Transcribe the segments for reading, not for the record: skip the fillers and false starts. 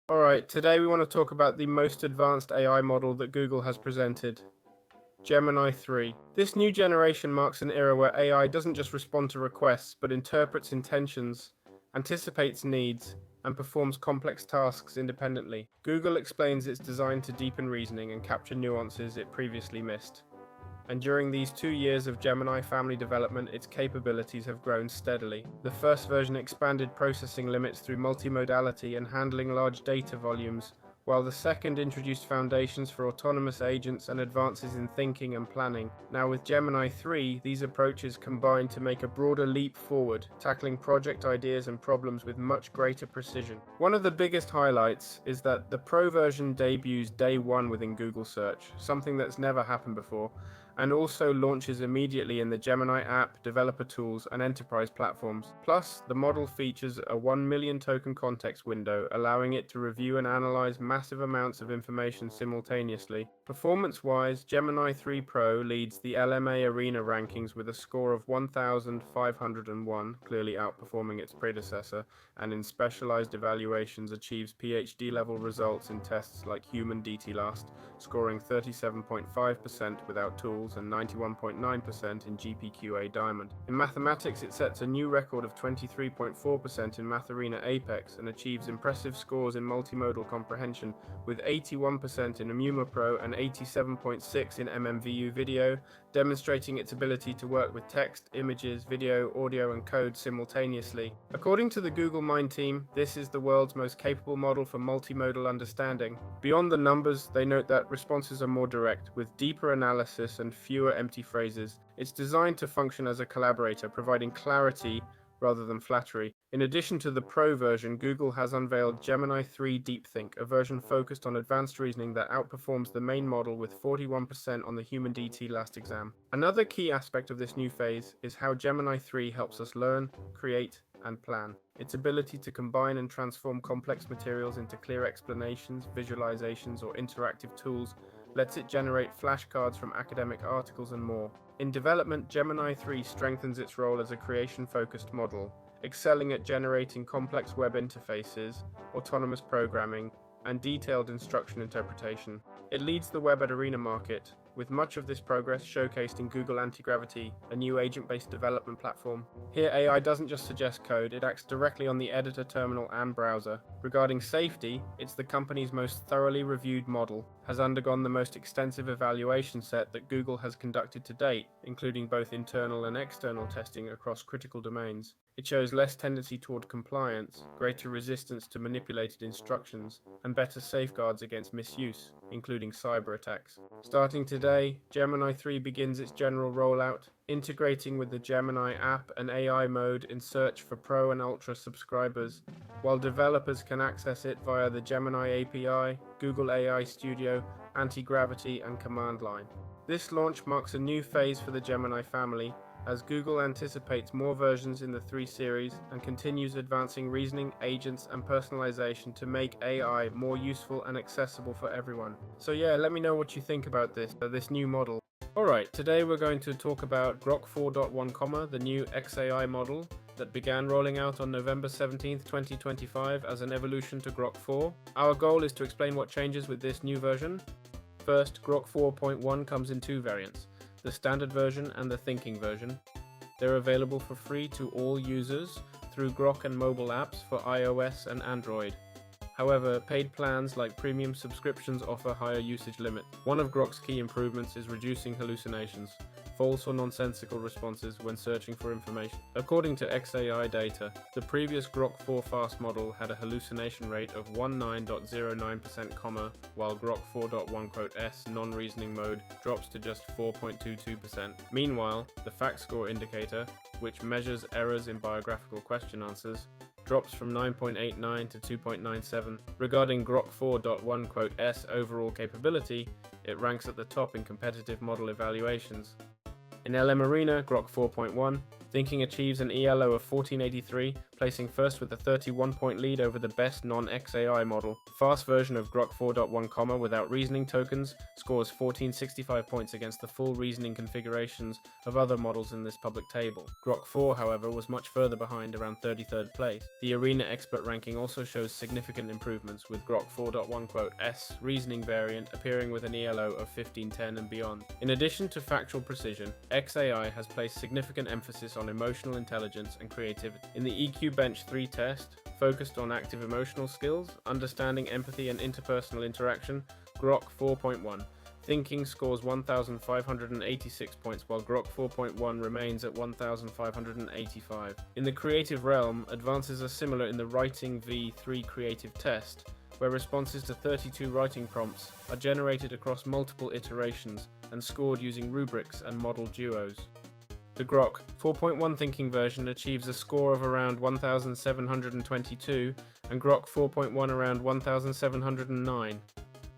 Alright, today we want to talk about the most advanced AI model that Google has presented, Gemini 3. This new generation marks an era where AI doesn't just respond to requests, but interprets intentions, anticipates needs, and performs complex tasks independently. Google explains it's designed to deepen reasoning and capture nuances it previously missed. And during these 2 years of Gemini family development, its capabilities have grown steadily. The first version expanded processing limits through multimodality and handling large data volumes, while the second introduced foundations for autonomous agents and advances in thinking and planning. Now with Gemini 3, these approaches combine to make a broader leap forward, tackling project ideas and problems with much greater precision. One of the biggest highlights is that the Pro version debuts day one within Google Search, something that's never happened before, and also launches immediately in the Gemini app, developer tools, and enterprise platforms. Plus, the model features a 1 million token context window, allowing it to review and analyze massive amounts of information simultaneously. Performance-wise, Gemini 3 Pro leads the LMA Arena rankings with a score of 1,501, clearly outperforming its predecessor, and in specialized evaluations achieves PhD-level results in tests like Human DT-Last, scoring 37.5% without tools and 91.9% in GPQA Diamond. In mathematics, it sets a new record of 23.4% in MathArena Apex and achieves impressive scores in multimodal comprehension with 81% in Amuma Pro and 87.6 in MMVU Video, demonstrating its ability to work with text, images, video, audio, and code simultaneously. According to the Google Mind team, this is the world's most capable model for multimodal understanding. Beyond the numbers, they note that responses are more direct, with deeper analysis and fewer empty phrases. It's designed to function as a collaborator, providing clarity rather than flattery. In addition to the Pro version, Google has unveiled Gemini 3 DeepThink, a version focused on advanced reasoning that outperforms the main model with 41% on the Human DT last exam. Another key aspect of this new phase is how Gemini 3 helps us learn, create, and plan. Its ability to combine and transform complex materials into clear explanations, visualizations, or interactive tools lets it generate flashcards from academic articles and more. In development, Gemini 3 strengthens its role as a creation-focused model, excelling at generating complex web interfaces, autonomous programming, and detailed instruction interpretation. It leads the web at Arena market, with much of this progress showcased in Google Anti-Gravity, a new agent-based development platform. Here, AI doesn't just suggest code, it acts directly on the editor terminal and browser. Regarding safety, it's the company's most thoroughly reviewed model, has undergone the most extensive evaluation set that Google has conducted to date, including both internal and external testing across critical domains. It shows less tendency toward compliance, greater resistance to manipulated instructions, and better safeguards against misuse, including cyber attacks. Starting today, Gemini 3 begins its general rollout, integrating with the Gemini app and AI mode in search for Pro and Ultra subscribers, while developers can access it via the Gemini API, Google AI Studio, Anti-Gravity, and Command Line. This launch marks a new phase for the Gemini family, as Google anticipates more versions in the 3 series and continues advancing reasoning, agents, and personalization to make AI more useful and accessible for everyone. So yeah, let me know what you think about this new model. Alright, today we're going to talk about GROK 4.1, the new XAI model that began rolling out on November 17th, 2025 as an evolution to GROK 4. Our goal is to explain what changes with this new version. First, GROK 4.1 comes in 2 variants, the standard version and the thinking version. They're available for free to all users through GROK and mobile apps for iOS and Android. However, paid plans like premium subscriptions offer higher usage limits. One of GROK's key improvements is reducing hallucinations, false or nonsensical responses when searching for information. According to XAI data, the previous GROK 4 fast model had a hallucination rate of 19.09%, while GROK 4.1 non-reasoning mode drops to just 4.22%. Meanwhile, the fact score indicator, which measures errors in biographical question answers, drops from 9.89 to 2.97. Regarding GROK 4.1 overall capability, it ranks at the top in competitive model evaluations. In LM Arena, GROK 4.1, thinking achieves an ELO of 1483, placing first with a 31-point lead over the best non-XAI model. The fast version of GROK 4.1, without reasoning tokens, scores 1465 points against the full reasoning configurations of other models in this public table. GROK 4, however, was much further behind, around 33rd place. The Arena Expert ranking also shows significant improvements, with GROK 4.1 S reasoning variant appearing with an ELO of 1510 and beyond. In addition to factual precision, XAI has placed significant emphasis on emotional intelligence and creativity. In the EQ Bench 3 test, focused on active emotional skills, understanding empathy and interpersonal interaction, GROK 4.1 Thinking scores 1,586 points, while GROK 4.1 remains at 1,585. In the creative realm, advances are similar in the Writing v3 creative test, where responses to 32 writing prompts are generated across multiple iterations and scored using rubrics and model duos. The GROK 4.1 thinking version achieves a score of around 1,722 and GROK 4.1 around 1,709.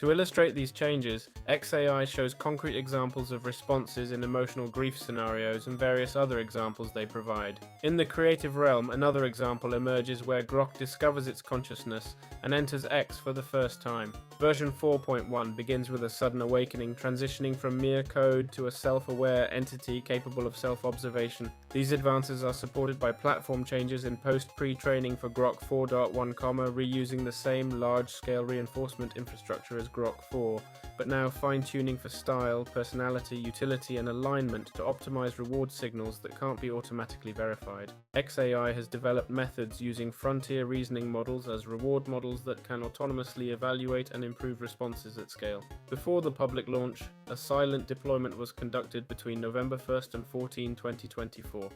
To illustrate these changes, XAI shows concrete examples of responses in emotional grief scenarios and various other examples they provide. In the creative realm, another example emerges where GROK discovers its consciousness and enters X for the first time. Version 4.1 begins with a sudden awakening, transitioning from mere code to a self-aware entity capable of self-observation. These advances are supported by platform changes in post-pre-training for GROK 4.1, reusing the same large-scale reinforcement infrastructure as GROK 4, but now fine-tuning for style, personality, utility, and alignment to optimize reward signals that can't be automatically verified. XAI has developed methods using frontier reasoning models as reward models that can autonomously evaluate and improve responses at scale. Before the public launch, a silent deployment was conducted between November 1st and 14, 2024.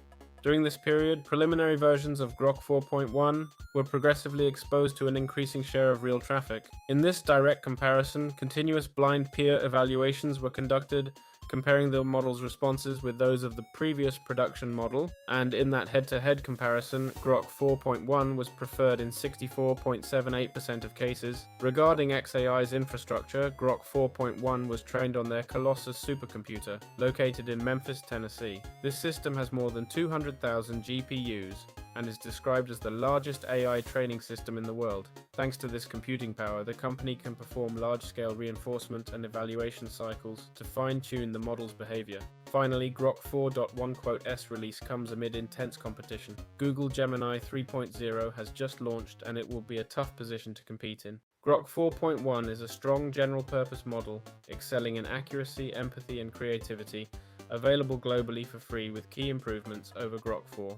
During this period, preliminary versions of GROK 4.1 were progressively exposed to an increasing share of real traffic. In this direct comparison, continuous blind peer evaluations were conducted, comparing the model's responses with those of the previous production model, and in that head-to-head comparison, GROK 4.1 was preferred in 64.78% of cases. Regarding XAI's infrastructure, GROK 4.1 was trained on their Colossus supercomputer, located in Memphis, Tennessee. This system has more than 200,000 GPUs, and is described as the largest AI training system in the world. Thanks to this computing power, the company can perform large-scale reinforcement and evaluation cycles to fine-tune the model's behavior. Finally, GROK 4.1 S release comes amid intense competition. Google Gemini 3.0 has just launched, and it will be a tough position to compete in. GROK 4.1 is a strong general-purpose model, excelling in accuracy, empathy, and creativity, available globally for free with key improvements over GROK 4.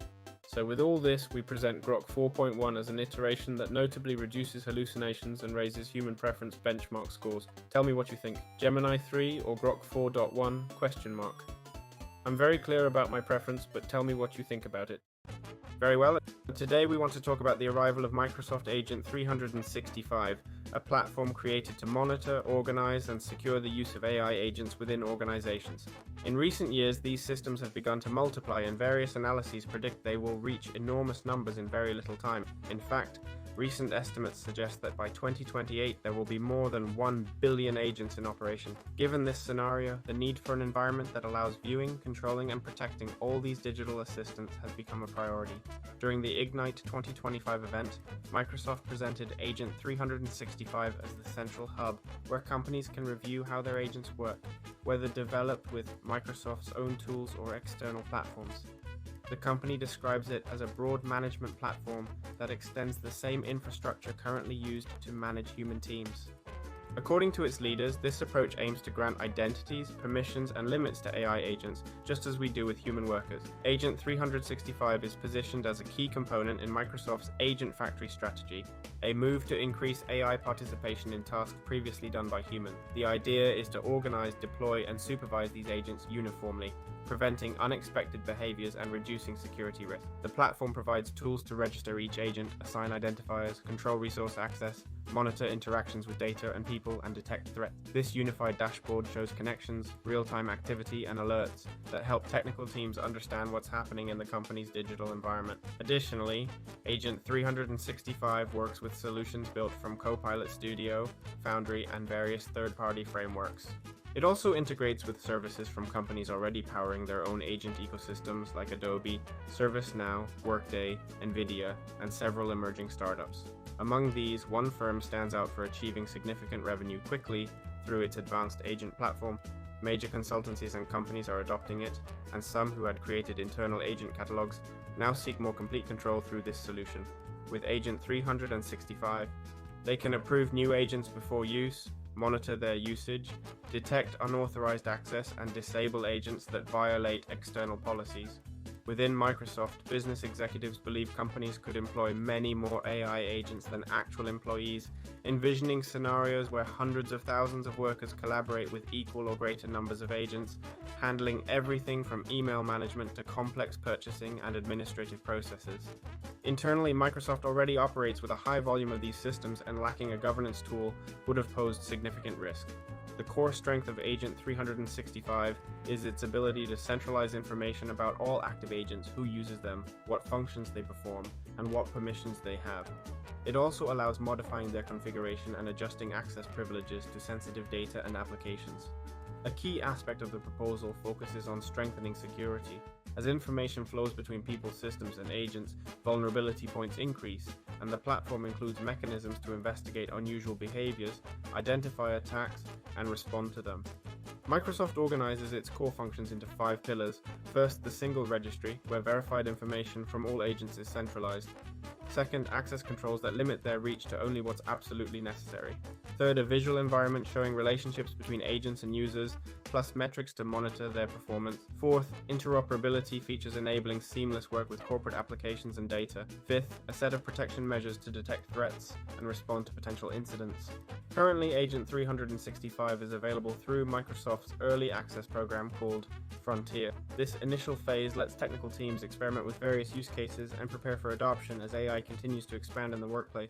So with all this, we present GROK 4.1 as an iteration that notably reduces hallucinations and raises human preference benchmark scores. Tell me what you think. Gemini 3 or GROK 4.1? I'm very clear about my preference, but tell me what you think about it. Very well. Today we want to talk about the arrival of Microsoft Agent 365, a platform created to monitor, organize, and secure the use of AI agents within organizations. In recent years, these systems have begun to multiply, and various analyses predict they will reach enormous numbers in very little time. In fact, recent estimates suggest that by 2028 there will be more than 1 billion agents in operation. Given this scenario, the need for an environment that allows viewing, controlling, and protecting all these digital assistants has become a priority. During the Ignite 2025 event, Microsoft presented Agent 365 as the central hub where companies can review how their agents work, whether developed with Microsoft's own tools or external platforms. The company describes it as a broad management platform that extends the same infrastructure currently used to manage human teams. According to its leaders, this approach aims to grant identities, permissions, and limits to AI agents, just as we do with human workers. Agent 365 is positioned as a key component in Microsoft's Agent Factory strategy, a move to increase AI participation in tasks previously done by humans. The idea is to organize, deploy, and supervise these agents uniformly, preventing unexpected behaviors and reducing security risk. The platform provides tools to register each agent, assign identifiers, control resource access, monitor interactions with data and people, and detect threats. This unified dashboard shows connections, real-time activity, and alerts that help technical teams understand what's happening in the company's digital environment. Additionally, Agent 365 works with solutions built from Copilot Studio, Foundry, and various third-party frameworks. It also integrates with services from companies already powering their own agent ecosystems like Adobe, ServiceNow, Workday, Nvidia, and several emerging startups. Among these, one firm stands out for achieving significant revenue quickly through its advanced agent platform. Major consultancies and companies are adopting it, and some who had created internal agent catalogs now seek more complete control through this solution. With Agent 365, they can approve new agents before use, monitor their usage, detect unauthorized access, and disable agents that violate external policies. Within Microsoft, business executives believe companies could employ many more AI agents than actual employees, envisioning scenarios where hundreds of thousands of workers collaborate with equal or greater numbers of agents, handling everything from email management to complex purchasing and administrative processes. Internally, Microsoft already operates with a high volume of these systems, and lacking a governance tool would have posed significant risk. The core strength of Agent 365 is its ability to centralize information about all active agents, who uses them, what functions they perform, and what permissions they have. It also allows modifying their configuration and adjusting access privileges to sensitive data and applications. A key aspect of the proposal focuses on strengthening security. As information flows between people's systems and agents, vulnerability points increase, and the platform includes mechanisms to investigate unusual behaviors, identify attacks, and respond to them. Microsoft organizes its core functions into 5 pillars. First, the single registry, where verified information from all agents is centralized. Second, access controls that limit their reach to only what's absolutely necessary. Third, a visual environment showing relationships between agents and users, plus metrics to monitor their performance. Fourth, interoperability features enabling seamless work with corporate applications and data. Fifth, a set of protection measures to detect threats and respond to potential incidents. Currently, Agent 365 is available through Microsoft's early access program called Frontier. This initial phase lets technical teams experiment with various use cases and prepare for adoption as AI continues to expand in the workplace.